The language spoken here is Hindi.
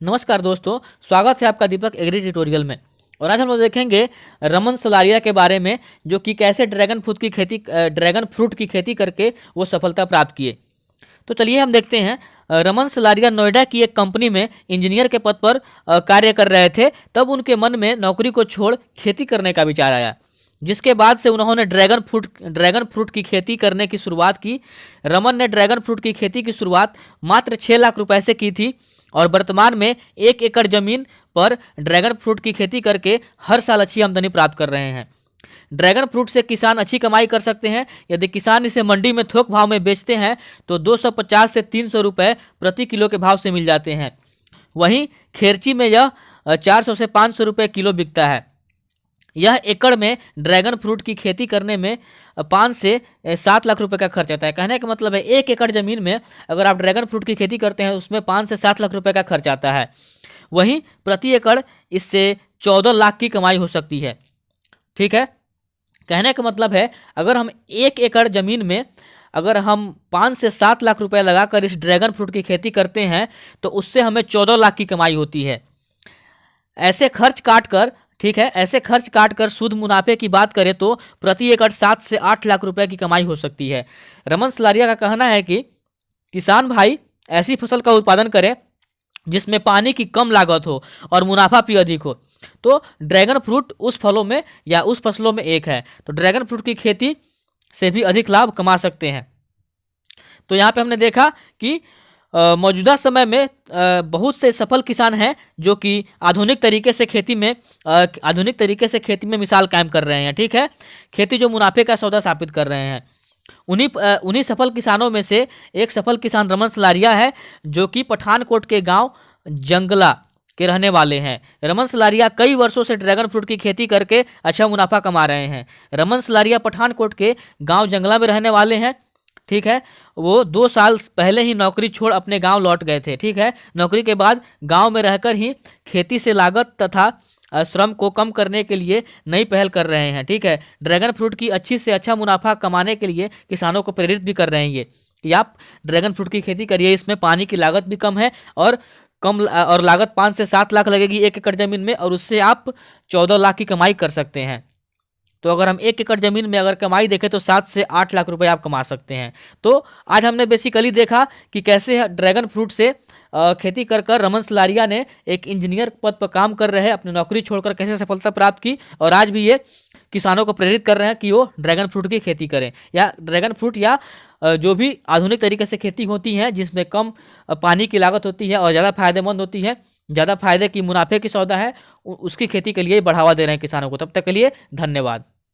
नमस्कार दोस्तों, स्वागत है आपका दीपक एग्री ट्यूटोरियल में। और आज हम लोग देखेंगे रमन सलारिया के बारे में, जो कि कैसे ड्रैगन फ्रूट की खेती करके वो सफलता प्राप्त किए। तो चलिए हम देखते हैं। रमन सलारिया नोएडा की एक कंपनी में इंजीनियर के पद पर कार्य कर रहे थे। तब उनके मन में नौकरी को छोड़ खेती करने का विचार आया, जिसके बाद से उन्होंने ड्रैगन फ्रूट की खेती करने की शुरुआत की। रमन ने ड्रैगन फ्रूट की खेती की शुरुआत मात्र 6 लाख रुपए से की थी और वर्तमान में 1 एकड़ जमीन पर ड्रैगन फ्रूट की खेती करके हर साल अच्छी आमदनी प्राप्त कर रहे हैं। ड्रैगन फ्रूट से किसान अच्छी कमाई कर सकते हैं। यदि किसान इसे मंडी में थोक भाव में बेचते हैं तो 250 से 300 रुपये प्रति किलो के भाव से मिल जाते हैं। वहीं खेरची में यह 400 से 500 रुपये किलो बिकता है। यह एकड़ में ड्रैगन फ्रूट की खेती करने में 5 से 7 लाख रुपए का खर्च आता है। कहने का मतलब है 1 एकड़ ज़मीन में अगर आप ड्रैगन फ्रूट की खेती करते हैं उसमें 5 से 7 लाख रुपए का खर्च आता है। वहीं प्रति एकड़ इससे 14 लाख की कमाई हो सकती है। ठीक है, कहने का मतलब है अगर हम 1 एकड़ ज़मीन में अगर हम 5 से 7 लाख रुपए लगाकर इस ड्रैगन फ्रूट की खेती करते हैं तो उससे हमें 14 लाख की कमाई होती है। ऐसे खर्च काट कर शुद्ध मुनाफे की बात करें तो प्रति एकड़ 7 से 8 लाख रुपए की कमाई हो सकती है। रमन सलारिया का कहना है कि किसान भाई ऐसी फसल का उत्पादन करें जिसमें पानी की कम लागत हो और मुनाफा भी अधिक हो। तो ड्रैगन फ्रूट उस फसलों में एक है। तो ड्रैगन फ्रूट की खेती से भी अधिक लाभ कमा सकते हैं। तो यहाँ पे हमने देखा कि मौजूदा समय में बहुत से सफल किसान हैं जो कि आधुनिक तरीके से खेती में मिसाल कायम कर रहे हैं। ठीक है, खेती जो मुनाफे का सौदा साबित कर रहे हैं। उन्हीं सफल किसानों में से एक सफल किसान रमन सलारिया है, जो कि पठानकोट के गांव जंगला के रहने वाले हैं। रमन सलारिया कई वर्षों से ड्रैगन फ्रूट की खेती करके अच्छा मुनाफा कमा रहे हैं। रमन सलारिया पठानकोट के गांव जंगला में रहने वाले हैं। ठीक है, वो 2 साल पहले ही नौकरी छोड़ अपने गांव लौट गए थे। ठीक है, नौकरी के बाद गांव में रहकर ही खेती से लागत तथा श्रम को कम करने के लिए नई पहल कर रहे हैं। ठीक है, ड्रैगन फ्रूट की अच्छी से अच्छा मुनाफा कमाने के लिए किसानों को प्रेरित भी कर रहे हैं ये कि आप ड्रैगन फ्रूट की खेती करिए। इसमें पानी की लागत भी कम है और लागत 5 से 7 लाख लगेगी 1 एकड़ ज़मीन में, और उससे आप 14 लाख की कमाई कर सकते हैं। तो अगर हम 1 एकड़ ज़मीन में अगर कमाई देखें तो 7 से 8 लाख रुपए आप कमा सकते हैं। तो आज हमने बेसिकली देखा कि कैसे ड्रैगन फ्रूट से खेती कर रमन सलारिया ने एक इंजीनियर पद पर काम कर रहे हैं, अपनी नौकरी छोड़कर कैसे सफलता प्राप्त की, और आज भी ये किसानों को प्रेरित कर रहे हैं कि वो ड्रैगन फ्रूट की खेती करें, या ड्रैगन फ्रूट या जो भी आधुनिक तरीके से खेती होती है जिसमें कम पानी की लागत होती है और ज़्यादा फायदेमंद होती है, ज़्यादा फायदे की मुनाफे की सौदा है, उसकी खेती के लिए बढ़ावा दे रहे हैं किसानों को। तब तक के लिए धन्यवाद।